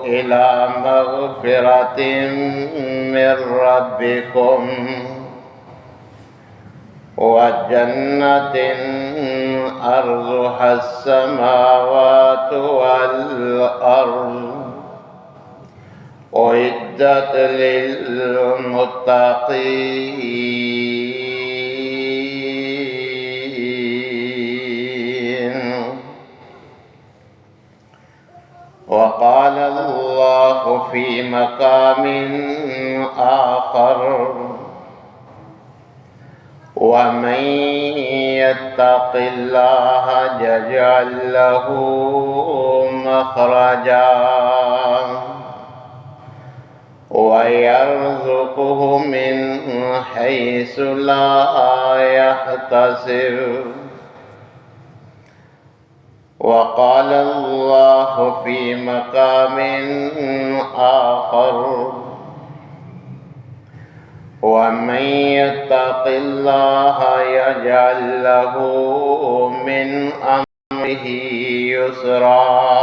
إلى مغفرة من ربكم وجنة أرضها السماوات والأرض أعدت للمتقين. وقال الله في مقام آخر: ومن يتق الله يجعل له مخرجا ويرزقه من حيث لا يحتسب. وقال الله في مقام آخر: ومن يتق الله يجعل له من أمره يسرا.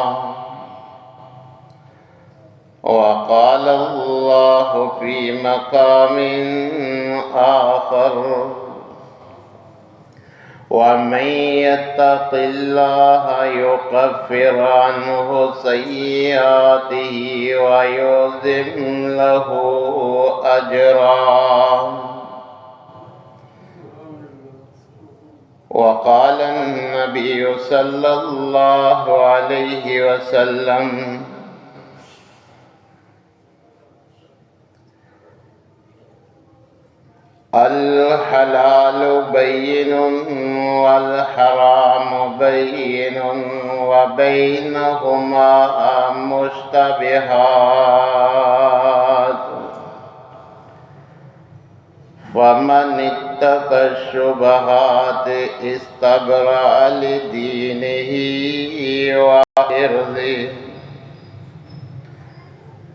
وقال الله في مقام آخر: ومن يتق الله يكفر عنه سيئاته ويعظم له أجرا. وقال النبي صلى الله عليه وسلم: الحلال بين والحرام بين وبينهما مشتبهات، فمن اتقى الشبهات استبرأ لدينه وعرضه.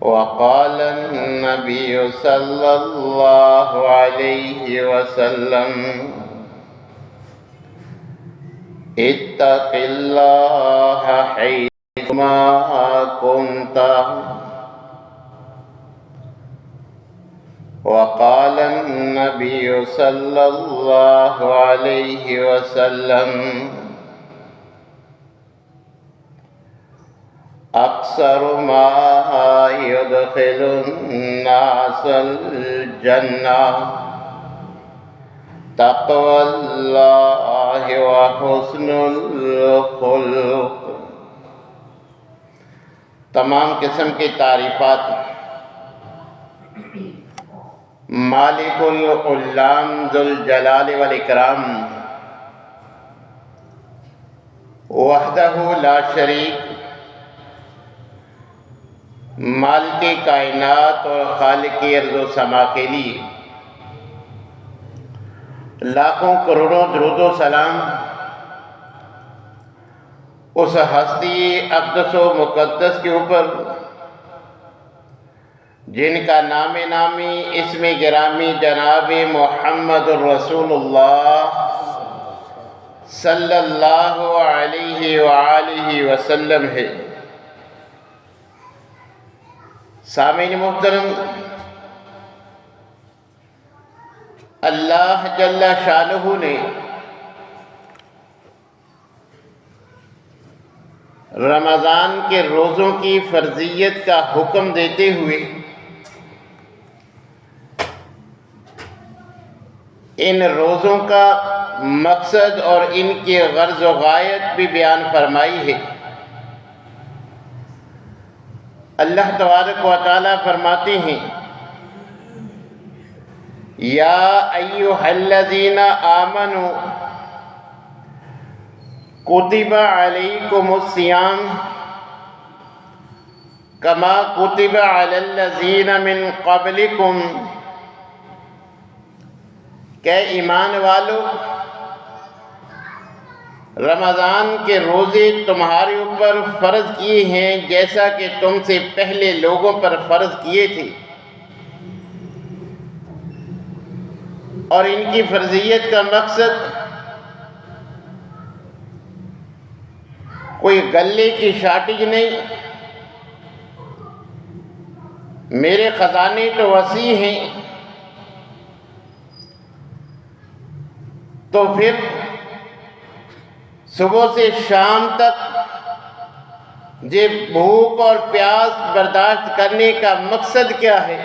وقال النبي صلى الله عليه وسلم: اتق الله حيثما كنت. وقال النبي صلى الله عليه وسلم: أكثر ما يدخل الناس الجنة تقوى الله وحسن الخلق. تمام قسم کی تعریفات مالک العلام ذو الجلال والاکرام وحدہ لا شریک، مالک کائنات اور خالق ارض و سما کے لیے لاکھوں کروڑوں درود و سلام اس ہستی اقدس و مقدس کے اوپر جن کا نام نامی اسم گرامی جناب محمد الرسول اللہ صلی اللہ علیہ وآلہ وسلم ہے۔ سامعین محترم، اللہ جل شانہ نے رمضان کے روزوں کی فرضیت کا حکم دیتے ہوئے ان روزوں کا مقصد اور ان کی غرض و غایت بھی بیان فرمائی ہے۔ اللہ تبارک و تعالی فرماتے ہیں: یا ایھا الذین آمنوا کتب علیکم الصیام کما کتب علی الذین من قبلکم، کہ ایمان والو رمضان کے روزے تمہارے اوپر فرض کیے ہیں جیسا کہ تم سے پہلے لوگوں پر فرض کیے تھے، اور ان کی فرضیت کا مقصد کوئی گلے کی شارٹیج نہیں، میرے خزانے تو وسیع ہیں، تو پھر صبح سے شام تک یہ بھوک اور پیاس برداشت کرنے کا مقصد کیا ہے؟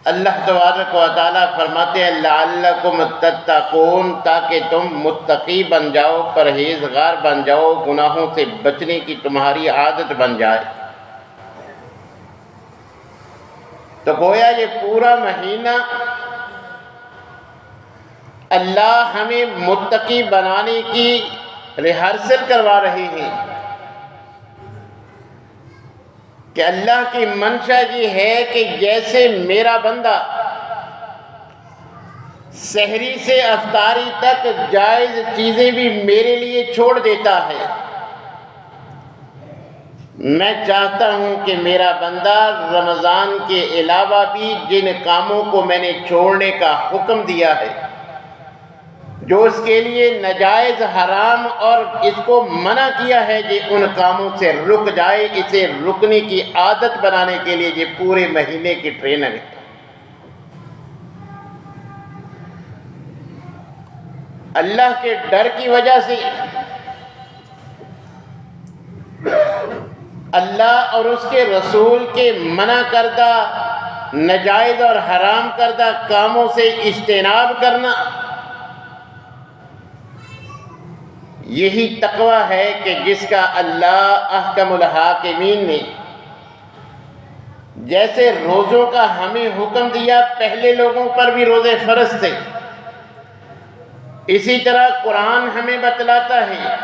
اللہ تبارک و تعالیٰ فرماتے ہیں لعلکم تتقون، تاکہ تم متقی بن جاؤ، پرہیزگار بن جاؤ، گناہوں سے بچنے کی تمہاری عادت بن جائے۔ تو گویا یہ پورا مہینہ اللہ ہمیں متقی بنانے کی ریہرسل کروا رہے ہیں کہ اللہ کی منشا یہ ہے کہ جیسے میرا بندہ سحری سے افطاری تک جائز چیزیں بھی میرے لیے چھوڑ دیتا ہے، میں چاہتا ہوں کہ میرا بندہ رمضان کے علاوہ بھی جن کاموں کو میں نے چھوڑنے کا حکم دیا ہے، جو اس کے لیے ناجائز حرام اور اس کو منع کیا ہے، یہ ان کاموں سے رک جائے۔ اسے رکنے کی عادت بنانے کے لیے یہ پورے مہینے کی ٹریننگ ہے۔ اللہ کے ڈر کی وجہ سے اللہ اور اس کے رسول کے منع کردہ ناجائز اور حرام کردہ کاموں سے اجتناب کرنا، یہی تقوی ہے کہ جس کا اللہ احکم الحاکمین نے جیسے روزوں کا ہمیں حکم دیا، پہلے لوگوں پر بھی روزے فرض تھے، اسی طرح قرآن ہمیں بتلاتا ہے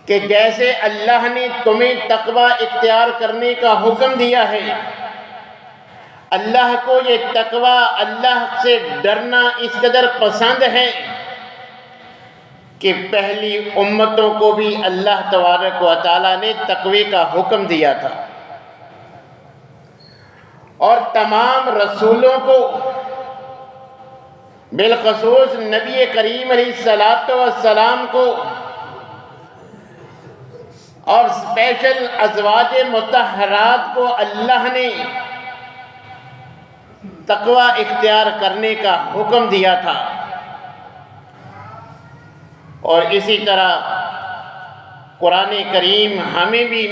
کہ جیسے اللہ نے تمہیں تقوی اختیار کرنے کا حکم دیا ہے، اللہ کو یہ تقوی، اللہ سے ڈرنا اس قدر پسند ہے کہ پہلی امتوں کو بھی اللہ تبارک و تعالیٰ نے تقوی کا حکم دیا تھا، اور تمام رسولوں کو، بالخصوص نبی کریم علیہ السلام کو، اور اسپیشل ازواج مطہرات کو اللہ نے تقوی اختیار کرنے کا حکم دیا تھا۔ اور اسی طرح قرآن کریم ہمیں بھی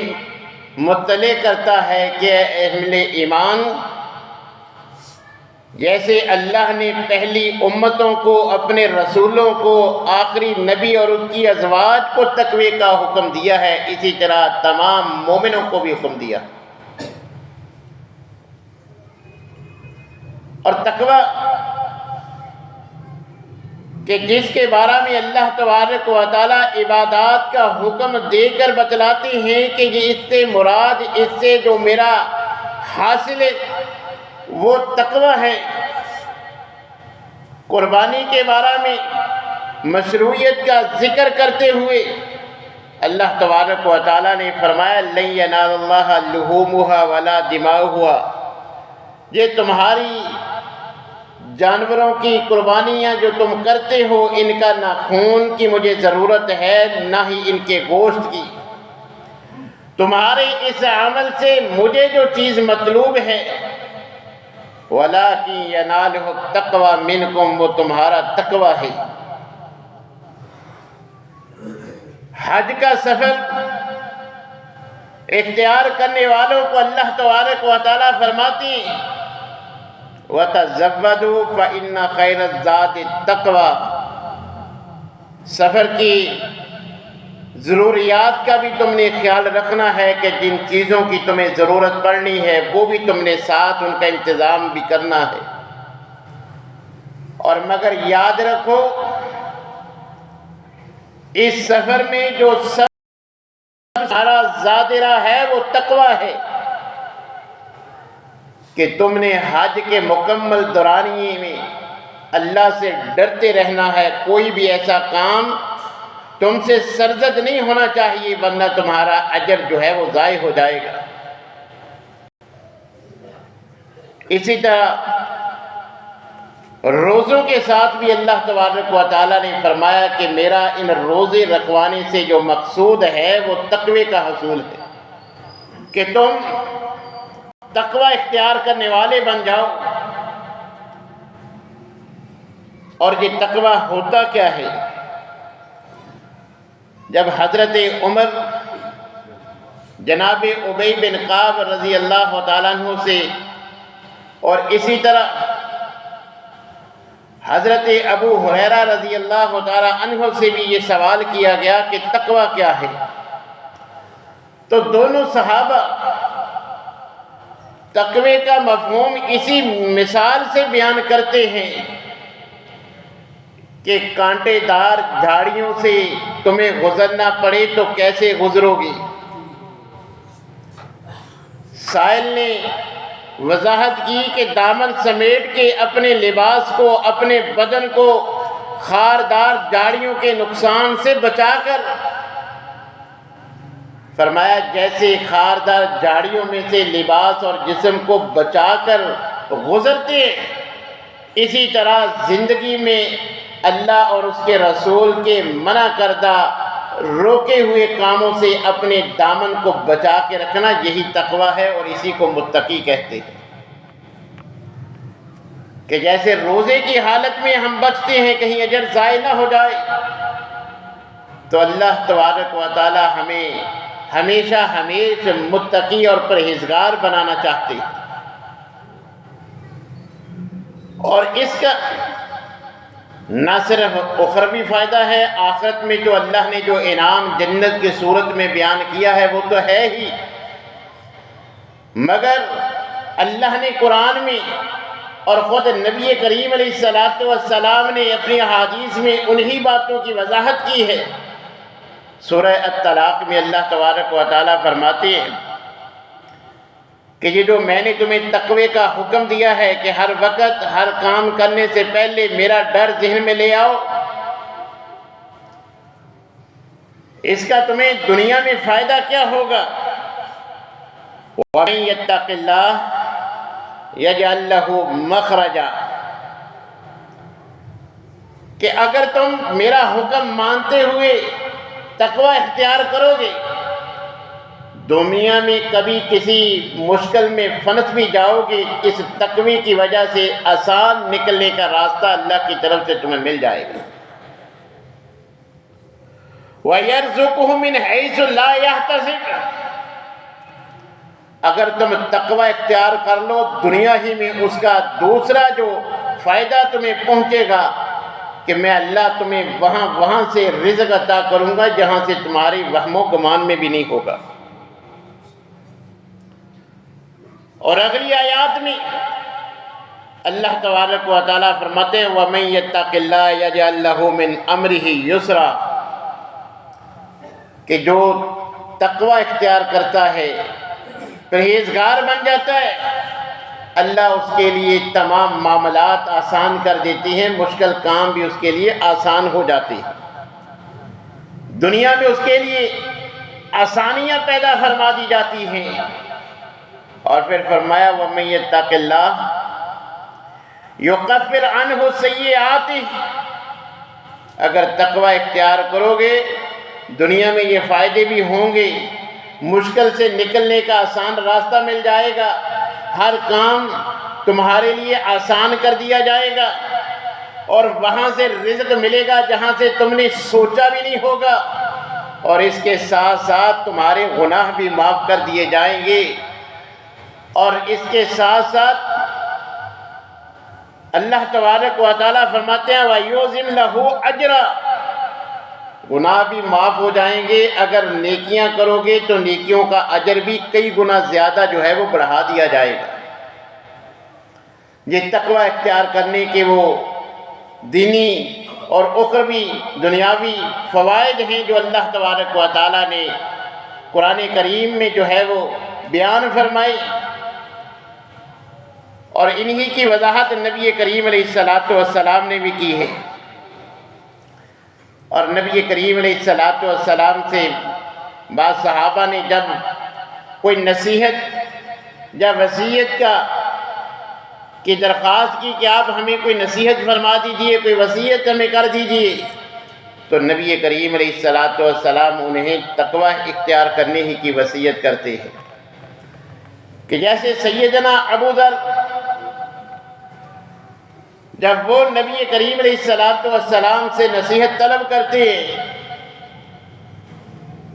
مطلع کرتا ہے کہ اہل ایمان، جیسے اللہ نے پہلی امتوں کو، اپنے رسولوں کو، آخری نبی اور ان کی ازواج کو تقوی کا حکم دیا ہے، اسی طرح تمام مومنوں کو بھی حکم دیا۔ اور تقوی کہ جس کے بارے میں اللہ تبارک و تعالیٰ عبادات کا حکم دے کر بتلاتے ہیں کہ یہ اس سے مراد، اس سے جو میرا حاصل ہے وہ تقوی ہے۔ قربانی کے بارے میں مشروعیت کا ذکر کرتے ہوئے اللہ تبارک و تعالیٰ نے فرمایا لن ینال اللہ لحومها ولا دماؤها، یہ تمہاری جانوروں کی قربانیاں جو تم کرتے ہو، ان کا نہ خون کی مجھے ضرورت ہے، نہ ہی ان کے گوشت کی۔ تمہارے اس عمل سے مجھے جو چیز مطلوب ہے وَلَٰكِن يَنَالُهُ التَّقْوَىٰ مِنْكُمْ، وہ تمہارا تقوی ہے۔ حج کا سفر اختیار کرنے والوں کو اللہ تبارک و تعالیٰ فرماتی ہیں وَتَزَوَّدُوا فَإِنَّ خَيْرَ الزَّادِ التَّقْوَىٰ، سفر کی ضروریات کا بھی تم نے خیال رکھنا ہے کہ جن چیزوں کی تمہیں ضرورت پڑنی ہے وہ بھی تم نے ساتھ ان کا انتظام بھی کرنا ہے۔ اور مگر یاد رکھو اس سفر میں جو سب سارا زادرہ ہے وہ تقوی ہے کہ تم نے حج کے مکمل دورانیے میں اللہ سے ڈرتے رہنا ہے، کوئی بھی ایسا کام تم سے سرزد نہیں ہونا چاہیے، ورنہ تمہارا اجر جو ہے وہ ضائع ہو جائے گا۔ اسی طرح روزوں کے ساتھ بھی اللہ تبارک و تعالیٰ نے فرمایا کہ میرا ان روزے رکھوانے سے جو مقصود ہے وہ تقوی کا حصول ہے۔ کہ تم تقوی اختیار کرنے والے بن جاؤ۔ اور یہ تقوی ہوتا کیا ہے؟ جب حضرت عمر جناب ابی بن کعب رضی اللہ تعالیٰ عنہ سے اور اسی طرح حضرت ابو ہریرہ رضی اللہ تعالیٰ عنہ سے بھی یہ سوال کیا گیا کہ تقوی کیا ہے، تو دونوں صحابہ تقوی کا مفہوم اسی مثال سے بیان کرتے ہیں کہ کانٹے دار جھاڑیوں سے تمہیں گزرنا پڑے تو کیسے گزرو گی۔ سائل نے وضاحت کی کہ دامن سمیٹ کے اپنے لباس کو، اپنے بدن کو خاردار جھاڑیوں کے نقصان سے بچا کر، فرمایا جیسے خاردار جھاڑیوں میں سے لباس اور جسم کو بچا کر گزرتے ہیں، اسی طرح زندگی میں اللہ اور اس کے رسول کے منع کردہ روکے ہوئے کاموں سے اپنے دامن کو بچا کے رکھنا، یہی تقوی ہے اور اسی کو متقی کہتے ہیں۔ کہ جیسے روزے کی حالت میں ہم بچتے ہیں کہیں اجر ضائع نہ ہو جائے، تو اللہ تبارک و تعالی ہمیں ہمیشہ متقی اور پرہیزگار بنانا چاہتے ہیں۔ اور اس کا نہ صرف اخروی فائدہ ہے، آخرت میں جو اللہ نے جو انعام جنت کی صورت میں بیان کیا ہے وہ تو ہے ہی، مگر اللہ نے قرآن میں اور خود نبی کریم علیہ السلام نے اپنی احادیث میں انہی باتوں کی وضاحت کی ہے۔ سورہ الطلاق میں اللہ تبارک و تعالیٰ فرماتے ہیں کہ یہ جو میں نے تمہیں تقوی کا حکم دیا ہے کہ ہر وقت ہر کام کرنے سے پہلے میرا ڈر ذہن میں لے آؤ، اس کا تمہیں دنیا میں فائدہ کیا ہوگا؟ وَمَن يَتَّقِ اللَّهَ يَجْعَل لَّهُ مَخْرَجًا، کہ اگر تم میرا حکم مانتے ہوئے تقوی اختیار کرو گے، دنیا میں کبھی کسی مشکل میں پھنس بھی جاؤ گے، اس تقوی کی وجہ سے آسان نکلنے کا راستہ اللہ کی طرف سے تمہیں مل جائے گا۔ وَيَرْزُقُهُ مِنْ حَيْثُ لَا يَحْتَسِبُ، اگر تم تقوی اختیار کر لو، دنیا ہی میں اس کا دوسرا جو فائدہ تمہیں پہنچے گا کہ میں اللہ تمہیں وہاں سے رزق عطا کروں گا جہاں سے تمہاری وہم و گمان میں بھی نہیں ہوگا۔ اور اگلی آیات میں اللہ تبارک و تعالیٰ فرماتے ہیں وَمَن يَتَّقِ اللَّهَ يَجْعَل لَّهُ مِنْ أَمْرِهِ يُسْرًا، کہ جو تقوی اختیار کرتا ہے، پرہیزگار بن جاتا ہے، اللہ اس کے لیے تمام معاملات آسان کر دیتی ہیں، مشکل کام بھی اس کے لیے آسان ہو جاتے ہیں، دنیا میں اس کے لیے آسانیاں پیدا فرما دی جاتی ہیں۔ اور پھر فرمایا وَمَن يَتَّقِ اللَّهَ يُكَفِّرْ عَنْهُ سَيِّئَاتِهِ، اگر تقوی اختیار کرو گے دنیا میں یہ فائدے بھی ہوں گے، مشکل سے نکلنے کا آسان راستہ مل جائے گا، ہر کام تمہارے لیے آسان کر دیا جائے گا، اور وہاں سے رزق ملے گا جہاں سے تم نے سوچا بھی نہیں ہوگا، اور اس کے ساتھ ساتھ تمہارے گناہ بھی معاف کر دیے جائیں گے، اور اس کے ساتھ ساتھ اللہ تبارک و تعالیٰ فرماتے ہیں وَيُعْظِمْ لَهُ أَجْرًا، گناہ بھی معاف ہو جائیں گے، اگر نیکیاں کرو گے تو نیکیوں کا اجر بھی کئی گنا زیادہ جو ہے وہ بڑھا دیا جائے گا۔ یہ تقوی اختیار کرنے کے وہ دینی اور اخروی دنیاوی فوائد ہیں جو اللہ تبارک و تعالیٰ نے قرآن کریم میں جو ہے وہ بیان فرمائے، اور انہی کی وضاحت نبی کریم علیہ السلام نے بھی کی ہے۔ اور نبی کریم علیہ السلام سے بعض صحابہ نے جب کوئی نصیحت یا وصیت کی درخواست کی کہ آپ ہمیں کوئی نصیحت فرما دیجئے، کوئی وصیت ہمیں کر دیجئے، تو نبی کریم علیہ السلام انہیں تقوی اختیار کرنے ہی کی وصیت کرتے ہیں۔ کہ جیسے سیدنا ابو ذر جب وہ نبی کریم علیہ الصلوۃ والسلام سے نصیحت طلب کرتے ہیں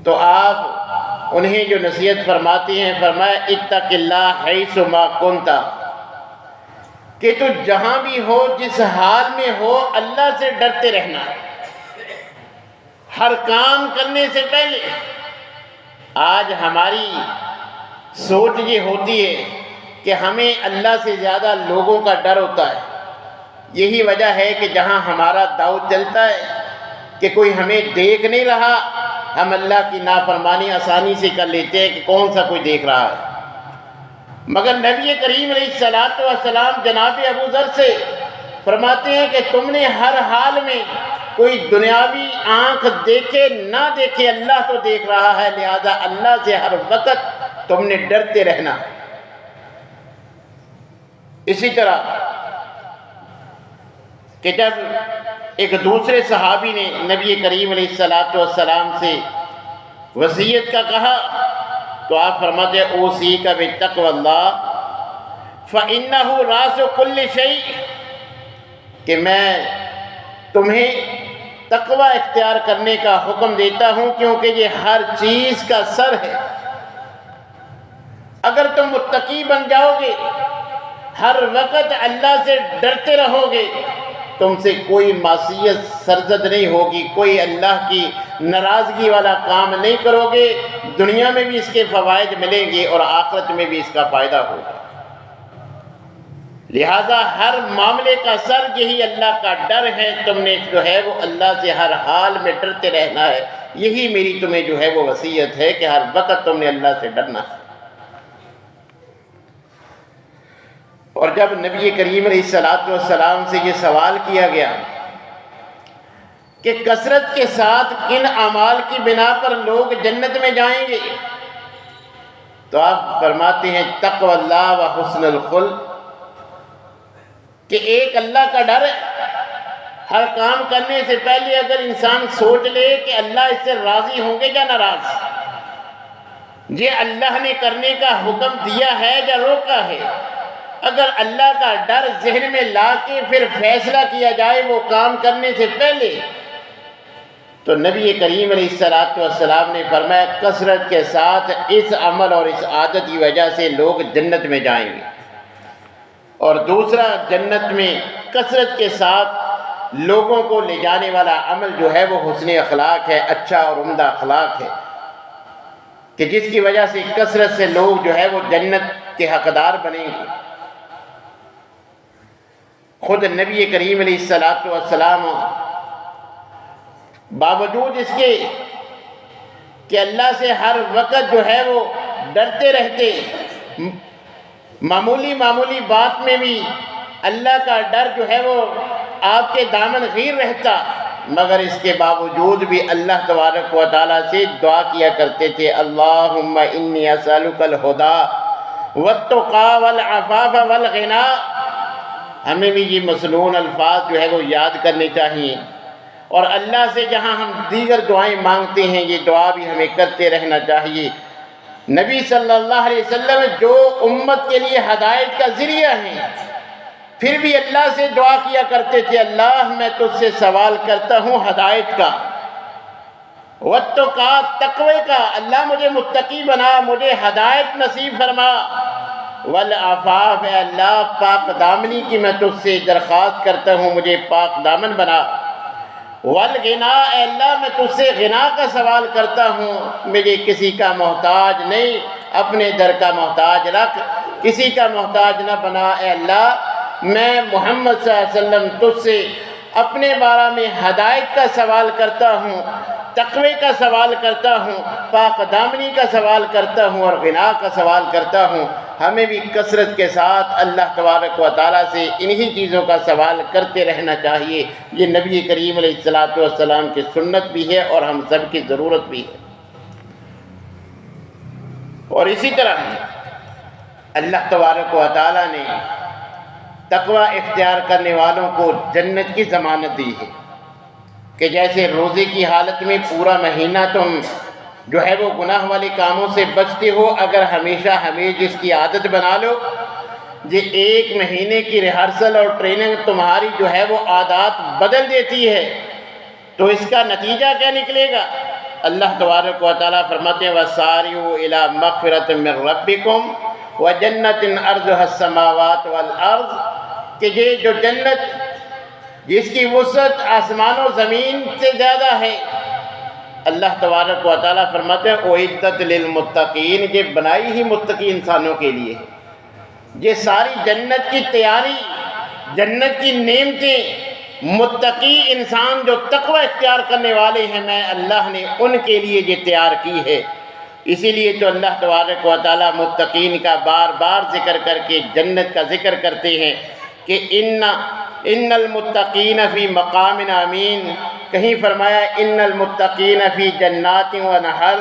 تو آپ انہیں جو نصیحت فرماتی ہیں، فرمایا اتق اللہ حیث ما کنت، کہ تو جہاں بھی ہو، جس حال میں ہو، اللہ سے ڈرتے رہنا ہر کام کرنے سے پہلے۔ آج ہماری سوچ یہ ہوتی ہے کہ ہمیں اللہ سے زیادہ لوگوں کا ڈر ہوتا ہے۔ یہی وجہ ہے کہ جہاں ہمارا داؤ چلتا ہے کہ کوئی ہمیں دیکھ نہیں رہا، ہم اللہ کی نافرمانی آسانی سے کر لیتے ہیں کہ کون سا کوئی دیکھ رہا ہے۔ مگر نبی کریم علیہ الصلوۃ والسلام جناب ابو ذر سے فرماتے ہیں کہ تم نے ہر حال میں، کوئی دنیاوی آنکھ دیکھے نہ دیکھے، اللہ تو دیکھ رہا ہے، لہذا اللہ سے ہر وقت تم نے ڈرتے رہنا۔ اسی طرح کہ جب ایک دوسرے صحابی نے نبی کریم علیہ الصلوۃ والسلام سے وصیت کا کہا تو آپ فرماتے ہیں اوصیک بتقوی اللہ فإنہ راس کل شیء، کہ میں تمہیں تقوی اختیار کرنے کا حکم دیتا ہوں کیونکہ یہ ہر چیز کا سر ہے۔ اگر تم متقی بن جاؤ گے، ہر وقت اللہ سے ڈرتے رہو گے، تم سے کوئی معصیت سرزد نہیں ہوگی، کوئی اللہ کی ناراضگی والا کام نہیں کرو گے، دنیا میں بھی اس کے فوائد ملیں گے اور آخرت میں بھی اس کا فائدہ ہوگا۔ لہذا ہر معاملے کا سر یہی اللہ کا ڈر ہے، تم نے جو ہے وہ اللہ سے ہر حال میں ڈرتے رہنا ہے۔ یہی میری تمہیں جو ہے وہ وصیت ہے کہ ہر وقت تم نے اللہ سے ڈرنا ہے۔ اور جب نبی کریم علیہ الصلوۃ والسلام سے یہ سوال کیا گیا کہ کثرت کے ساتھ کن اعمال کی بنا پر لوگ جنت میں جائیں گے، تو آپ فرماتے ہیں تقوی اللہ و حسن الخلق، کہ ایک اللہ کا ڈر ہے۔ ہر کام کرنے سے پہلے اگر انسان سوچ لے کہ اللہ اس سے راضی ہوں گے یا ناراض، یہ اللہ نے کرنے کا حکم دیا ہے یا روکا ہے، اگر اللہ کا ڈر ذہن میں لا کے پھر فیصلہ کیا جائے وہ کام کرنے سے پہلے، تو نبی کریم علیہ الصلوۃ والسلام نے فرمایا کثرت کے ساتھ اس عمل اور اس عادت کی وجہ سے لوگ جنت میں جائیں گے۔ اور دوسرا، جنت میں کثرت کے ساتھ لوگوں کو لے جانے والا عمل جو ہے وہ حسن اخلاق ہے، اچھا اور عمدہ اخلاق ہے، کہ جس کی وجہ سے کثرت سے لوگ جو ہے وہ جنت کے حقدار بنیں گے۔ خود نبی کریم علیہ الصلوۃ والسلام باوجود اس کے کہ اللہ سے ہر وقت جو ہے وہ ڈرتے رہتے، معمولی بات میں بھی اللہ کا ڈر جو ہے وہ آپ کے دامن گیر رہتا، مگر اس کے باوجود بھی اللہ تبارک و تعالیٰ سے دعا کیا کرتے تھے اللہم انی اسألک الہدی والتقی والعفاف والغنی۔ ہمیں بھی یہ مسنون الفاظ جو ہے وہ یاد کرنے چاہیے، اور اللہ سے جہاں ہم دیگر دعائیں مانگتے ہیں یہ دعا بھی ہمیں کرتے رہنا چاہیے۔ نبی صلی اللہ علیہ وسلم جو امت کے لیے ہدایت کا ذریعہ ہیں، پھر بھی اللہ سے دعا کیا کرتے تھے اللہ میں تجھ سے سوال کرتا ہوں ہدایت کا، والتقی تقوی کا، اللہ مجھے متقی بنا، مجھے ہدایت نصیب فرما، والعفاف اے اللہ پاک دامنی کی میں تجھ سے درخواست کرتا ہوں مجھے پاک دامن بنا، والغنا اے اللہ میں تجھ سے غنا کا سوال کرتا ہوں، مجھے کسی کا محتاج نہیں، اپنے در کا محتاج رکھ، کسی کا محتاج نہ بنا۔ اے اللہ میں محمد صلی اللہ علیہ وسلم تجھ سے اپنے بارے میں ہدایت کا سوال کرتا ہوں، تقوی کا سوال کرتا ہوں، پاک دامنی کا سوال کرتا ہوں اور غنا کا سوال کرتا ہوں۔ ہمیں بھی کثرت کے ساتھ اللہ تبارک و تعالیٰ سے انہی چیزوں کا سوال کرتے رہنا چاہیے۔ یہ نبی کریم علیہ الصلوۃ والسلام کی سنت بھی ہے اور ہم سب کی ضرورت بھی ہے۔ اور اسی طرح اللہ تبارک و تعالیٰ نے تقوی اختیار کرنے والوں کو جنت کی ضمانت دی ہے، کہ جیسے روزے کی حالت میں پورا مہینہ تم جو ہے وہ گناہ والے کاموں سے بچتے ہو، اگر ہمیشہ ہمیش اس کی عادت بنا لو، یہ 1 مہینے کی ریہرسل اور ٹریننگ تمہاری جو ہے وہ عادات بدل دیتی ہے، تو اس کا نتیجہ کیا نکلے گا؟ اللہ تبارک و تعالیٰ فرماتے ہیں وَسَارِعُوا إِلَىٰ مَغْفِرَةٍ مِّن رَبِّكُمْ وَجَنَّةٍ عَرْضُهَا السَّمَاوَاتُ وَالْأَرْضُ، کہ یہ جو جنت جس کی وسعت آسمان و زمین سے زیادہ ہے، اللہ تبارک و تعالیٰ فرماتے ہیں اُعِدَّتْ لِلْمُتَّقِينَ، یہ بنائی ہی متقی انسانوں کے لیے ہے۔ یہ ساری جنت کی تیاری، جنت کی نعمتیں متقی انسان جو تقوی اختیار کرنے والے ہیں، میں اللہ نے ان کے لیے یہ تیار کی ہے۔ اسی لیے تو اللہ تبارک و تعالیٰ متقین کا بار بار ذکر کر کے جنت کا ذکر کرتے ہیں کہ ان المتقین فی مقام امین، کہیں فرمایا ان المتقین فی جنات و نہر،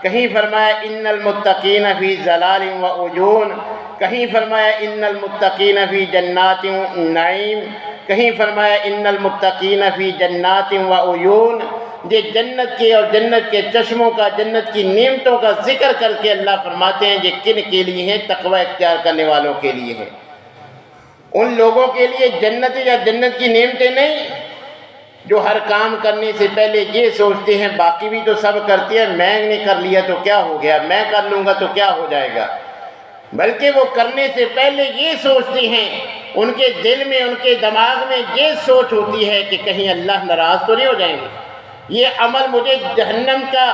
کہیں فرمایا ان المتقین فی ظلال و عیون، کہیں فرمایا ان المتقین فی جنات و نعیم، کہیں فرمایا ان المتقین فی جنات و عیون۔ یہ جنت کے اور جنت کے چشموں کا، جنت کی نعمتوں کا ذکر کر کے اللہ فرماتے ہیں یہ کن کے لیے ہیں؟ تقوی اختیار کرنے والوں کے لیے ہے۔ ان لوگوں کے لیے جنت یا جنت کی نعمتیں نہیں جو ہر کام کرنے سے پہلے یہ سوچتے ہیں باقی بھی تو سب کرتے ہیں، میں نے کر لیا تو کیا ہو گیا، میں کر لوں گا تو کیا ہو جائے گا، بلکہ وہ کرنے سے پہلے یہ سوچتے ہیں، ان کے دل میں، ان کے دماغ میں یہ سوچ ہوتی ہے کہ کہیں اللہ ناراض تو نہیں ہو جائیں گے، یہ عمل مجھے جہنم کا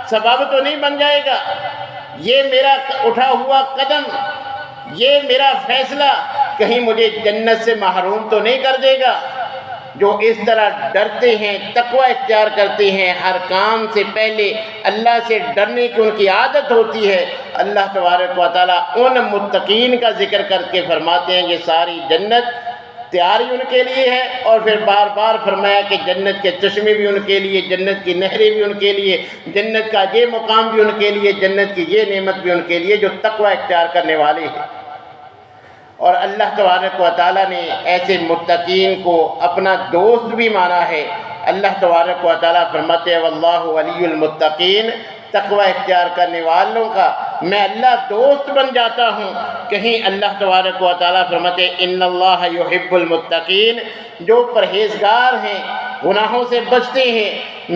سبب تو نہیں بن جائے گا، یہ میرا اٹھا ہوا قدم، یہ میرا فیصلہ کہیں مجھے جنت سے محروم تو نہیں کر دے گا۔ جو اس طرح ڈرتے ہیں، تقوی اختیار کرتے ہیں، ہر کام سے پہلے اللہ سے ڈرنے کی ان کی عادت ہوتی ہے، اللہ تبارک و تعالیٰ ان متقین کا ذکر کر کے فرماتے ہیں یہ ساری جنت تیاری ان کے لیے ہے، اور پھر بار بار فرمایا کہ جنت کے چشمے بھی ان کے لیے، جنت کی نہریں بھی ان کے لیے، جنت کا یہ مقام بھی ان کے لیے، جنت کی یہ نعمت بھی ان کے لیے جو تقوی اختیار کرنے والے ہیں۔ اور اللہ تبارک و تعالیٰ نے ایسے متقین کو اپنا دوست بھی مانا ہے۔ اللہ تبارک و تعالیٰ فرماتے ہیں واللہ ولی المتقین، تقوی اختیار کرنے والوں کا میں اللہ دوست بن جاتا ہوں۔ کہیں اللہ تبارک و تعالیٰ فرماتے ہیں ان اللہ یحب المتقین، جو پرہیزگار ہیں، گناہوں سے بچتے ہیں،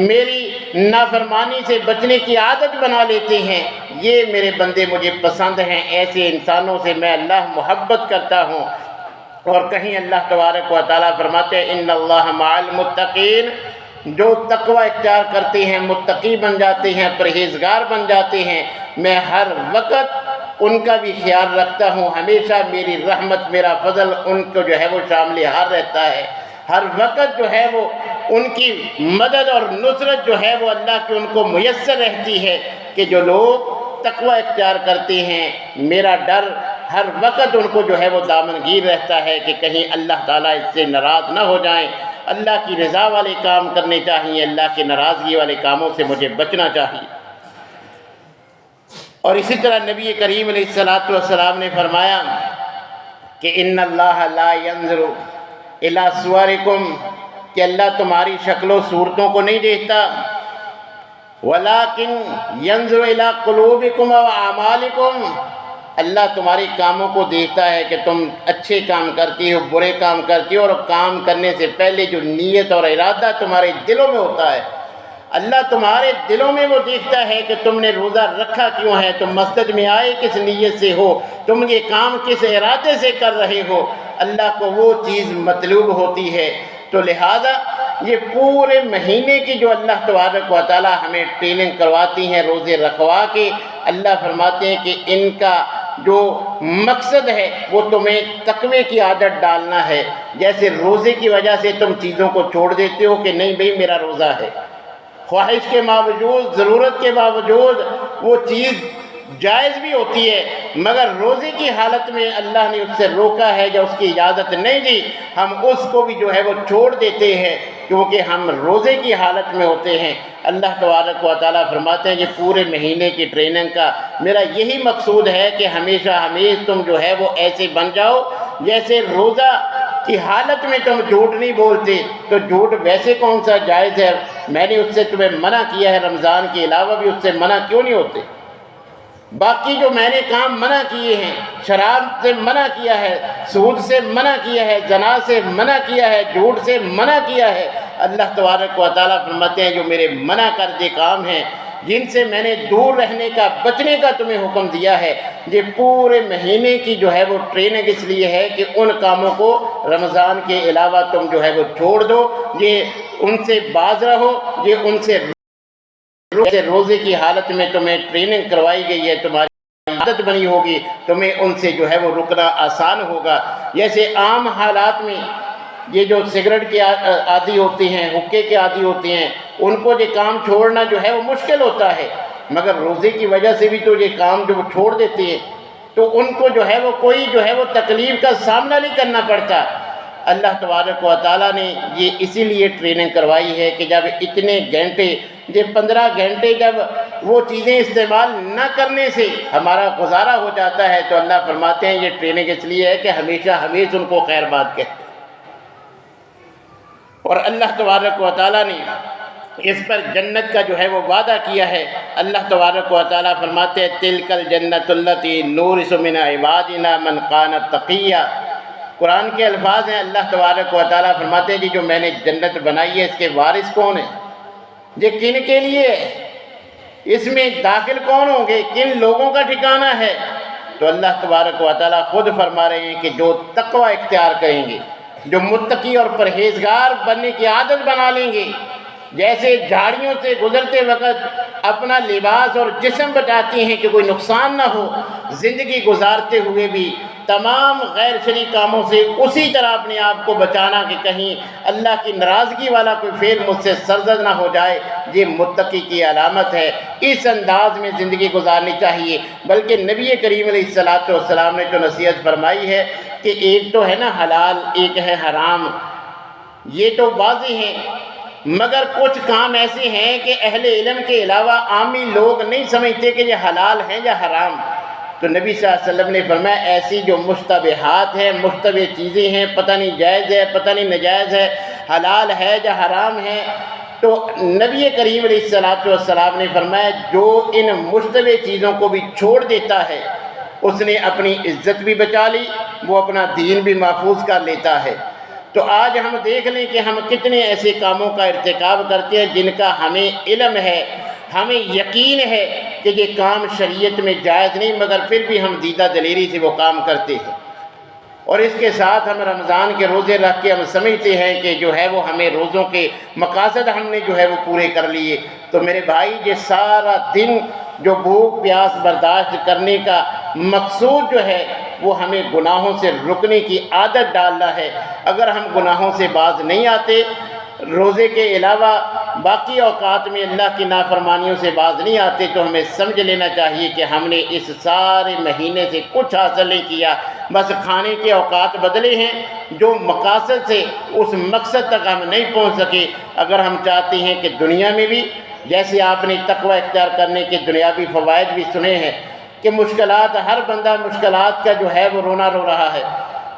میری نافرمانی سے بچنے کی عادت بنا لیتے ہیں، یہ میرے بندے مجھے پسند ہیں، ایسے انسانوں سے میں اللہ محبت کرتا ہوں۔ اور کہیں اللہ تبارک و تعالیٰ فرماتے ہیں ان اللہ مع المتقین، جو تقوی اختیار کرتے ہیں، متقی بن جاتے ہیں، پرہیزگار بن جاتے ہیں، میں ہر وقت ان کا بھی خیال رکھتا ہوں، ہمیشہ میری رحمت، میرا فضل ان کو جو ہے وہ شامل حال رہتا ہے، ہر وقت جو ہے وہ ان کی مدد اور نصرت جو ہے وہ اللہ کی ان کو میسر رہتی ہے کہ جو لوگ تقوی اختیار کرتے ہیں، میرا ڈر ہر وقت ان کو جو ہے وہ دامنگیر رہتا ہے کہ کہیں اللہ تعالیٰ اس سے ناراض نہ ہو جائیں، اللہ کی رضا والے کام کرنے چاہیے، اللہ کی ناراضگی والے کاموں سے مجھے بچنا چاہیے۔ اور اسی طرح نبی کریم علیہ الصلوۃ والسلام نے فرمایا کہ ان اللہ لا ينظر الی صورکم، کہ اللہ تمہاری شکل و صورتوں کو نہیں دیکھتا، ولیکن ينظر الی قلوبکم و اعمالکم، اللہ تمہارے کاموں کو دیکھتا ہے کہ تم اچھے کام کرتی ہو، برے کام کرتی ہو، اور کام کرنے سے پہلے جو نیت اور ارادہ تمہارے دلوں میں ہوتا ہے، اللہ تمہارے دلوں میں وہ دیکھتا ہے کہ تم نے روزہ رکھا کیوں ہے، تم مسجد میں آئے کس نیت سے ہو، تم یہ کام کس ارادے سے کر رہے ہو، اللہ کو وہ چیز مطلوب ہوتی ہے۔ تو لہذا یہ پورے مہینے کی جو اللہ تبارک و تعالیٰ ہمیں ٹریننگ کرواتی ہیں روزے رکھوا کے، اللہ فرماتے ہیں کہ ان کا جو مقصد ہے وہ تمہیں تقوی کی عادت ڈالنا ہے۔ جیسے روزے کی وجہ سے تم چیزوں کو چھوڑ دیتے ہو کہ نہیں بھئی میرا روزہ ہے، خواہش کے باوجود، ضرورت کے باوجود وہ چیز جائز بھی ہوتی ہے، مگر روزے کی حالت میں اللہ نے اس سے روکا ہے یا اس کی اجازت نہیں دی، ہم اس کو بھی جو ہے وہ چھوڑ دیتے ہیں کیونکہ ہم روزے کی حالت میں ہوتے ہیں۔ اللہ تبارک و تعالیٰ فرماتے ہیں کہ پورے مہینے کی ٹریننگ کا میرا یہی مقصود ہے کہ ہمیشہ تم جو ہے وہ ایسے بن جاؤ جیسے روزہ کی حالت میں تم جھوٹ نہیں بولتے، تو جھوٹ ویسے کون سا جائز ہے، میں نے اس سے تمہیں منع کیا ہے، رمضان کے علاوہ بھی اس سے منع کیوں نہیں ہوتے؟ باقی جو میں نے کام منع کیے ہیں، شراب سے منع کیا ہے، سود سے منع کیا ہے، زنا سے منع کیا ہے، جھوٹ سے منع کیا ہے، اللہ تبارک و تعالیٰ فرماتے ہیں جو میرے منع کردے کام ہیں، جن سے میں نے دور رہنے کا، بچنے کا تمہیں حکم دیا ہے، یہ پورے مہینے کی جو ہے وہ ٹریننگ اس لیے ہے کہ ان کاموں کو رمضان کے علاوہ تم جو ہے وہ چھوڑ دو، یہ ان سے باز رہو، یہ ان سے روزے کی حالت میں تمہیں ٹریننگ کروائی گئی ہے، تمہاری عادت بنی ہوگی، تمہیں ان سے جو ہے وہ رکنا آسان ہوگا۔ جیسے عام حالات میں یہ جو سگریٹ کے عادی ہوتے ہیں، حقے کے عادی ہوتے ہیں، ان کو یہ کام چھوڑنا جو ہے وہ مشکل ہوتا ہے، مگر روزے کی وجہ سے بھی تو یہ کام جو وہ چھوڑ دیتے ہیں تو ان کو جو ہے وہ کوئی جو ہے وہ تکلیف کا سامنا نہیں کرنا پڑتا۔ اللہ تبارک و تعالیٰ نے یہ اسی لیے ٹریننگ کروائی ہے کہ جب اتنے گھنٹے، یہ 15 گھنٹے جب وہ چیزیں استعمال نہ کرنے سے ہمارا گزارا ہو جاتا ہے تو اللہ فرماتے ہیں یہ ٹریننگ اس لیے ہے کہ ہمیشہ ان کو خیر بات کہے۔ اور اللہ تبارک و تعالیٰ نے اس پر جنت کا جو ہے وہ وعدہ کیا ہے۔ اللہ تبارک و تعالیٰ فرماتے ہیں تلک الجنۃ التی نورث من عبادنا من کان تقیا۔ قرآن کے الفاظ ہیں، اللہ تبارک و تعالیٰ فرماتے ہیں جو میں نے جنت بنائی ہے اس کے وارث کون ہیں، یہ کن کے لیے ہے، اس میں داخل کون ہوں گے، کن لوگوں کا ٹھکانہ ہے؟ تو اللہ تبارک و تعالیٰ خود فرما رہے ہیں کہ جو تقوی اختیار کریں گے، جو متقی اور پرہیزگار بننے کی عادت بنا لیں گے، جیسے جھاڑیوں سے گزرتے وقت اپنا لباس اور جسم بچاتی ہیں کہ کوئی نقصان نہ ہو، زندگی گزارتے ہوئے بھی تمام غیر شرعی کاموں سے اسی طرح اپنے آپ کو بچانا کہ کہیں اللہ کی ناراضگی والا کوئی فعل مجھ سے سرزد نہ ہو جائے، یہ متقی کی علامت ہے۔ اس انداز میں زندگی گزارنی چاہیے، بلکہ نبی کریم علیہ السلام نے تو نصیحت فرمائی ہے کہ ایک تو ہے نا حلال، ایک ہے حرام، یہ تو واضح ہیں، مگر کچھ کام ایسے ہیں کہ اہل علم کے علاوہ عامی لوگ نہیں سمجھتے کہ یہ حلال ہیں یا حرام۔ تو نبی صلی اللہ علیہ وسلم نے فرمایا ایسی جو مشتبہات ہیں، مشتبہ چیزیں ہیں، پتہ نہیں جائز ہے، پتہ نہیں ناجائز ہے، حلال ہے یا حرام ہے، تو نبی کریم علیہ السلام نے فرمایا جو ان مشتبہ چیزوں کو بھی چھوڑ دیتا ہے اس نے اپنی عزت بھی بچا لی، وہ اپنا دین بھی محفوظ کر لیتا ہے۔ تو آج ہم دیکھ لیں کہ ہم کتنے ایسے کاموں کا ارتکاب کرتے ہیں جن کا ہمیں علم ہے، ہمیں یقین ہے کہ یہ کام شریعت میں جائز نہیں، مگر پھر بھی ہم دیدہ دلیری سے وہ کام کرتے ہیں۔ اور اس کے ساتھ ہم رمضان کے روزے رکھ کے ہم سمجھتے ہیں کہ جو ہے وہ ہمیں روزوں کے مقاصد ہم نے جو ہے وہ پورے کر لیے۔ تو میرے بھائی یہ سارا دن جو بھوک پیاس برداشت کرنے کا مقصود جو ہے وہ ہمیں گناہوں سے رکنے کی عادت ڈالنا ہے۔ اگر ہم گناہوں سے باز نہیں آتے، روزے کے علاوہ باقی اوقات میں اللہ کی نافرمانیوں سے باز نہیں آتے، تو ہمیں سمجھ لینا چاہیے کہ ہم نے اس سارے مہینے سے کچھ حاصل نہیں کیا، بس کھانے کے اوقات بدلے ہیں، جو مقاصد سے اس مقصد تک ہم نہیں پہنچ سکے۔ اگر ہم چاہتے ہیں کہ دنیا میں بھی، جیسے آپ نے تقوی اختیار کرنے کے دنیاوی فوائد بھی سنے ہیں کہ مشکلات، ہر بندہ مشکلات کا جو ہے وہ رونا رو رہا ہے،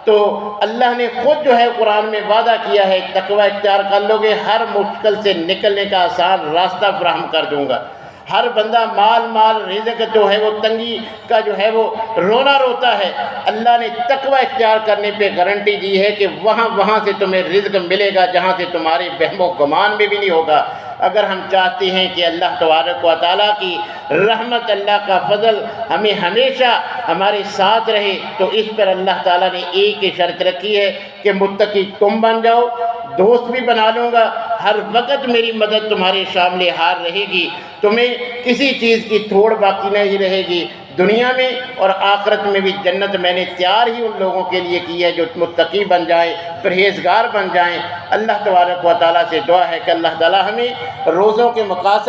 تو اللہ نے خود جو ہے قرآن میں وعدہ کیا ہے تقوی اختیار کر لو گے ہر مشکل سے نکلنے کا آسان راستہ فراہم کر دوں گا۔ ہر بندہ مال رزق جو ہے وہ تنگی کا جو ہے وہ رونا روتا ہے، اللہ نے تقوی اختیار کرنے پہ گارنٹی دی ہے کہ وہاں سے تمہیں رزق ملے گا جہاں سے تمہارے وہم و گمان میں بھی نہیں ہوگا۔ اگر ہم چاہتے ہیں کہ اللہ تبارک و تعالیٰ کی رحمت، اللہ کا فضل ہمیں ہمیشہ ہمارے ساتھ رہے، تو اس پر اللہ تعالیٰ نے ایک ہی شرط رکھی ہے کہ متقی تم بن جاؤ، دوست بھی بنا لوں گا، ہر وقت میری مدد تمہارے سامنے حاضر رہے گی، تمہیں کسی چیز کی تھوڑ باقی نہیں رہے گی، دنیا میں اور آخرت میں بھی جنت میں نے تیار ہی ان لوگوں کے لیے کی ہے جو متقی بن جائیں، پرہیزگار بن جائیں۔ اللہ تبارک و تعالیٰ سے دعا ہے کہ اللہ تعالیٰ ہمیں روزوں کے مقاصد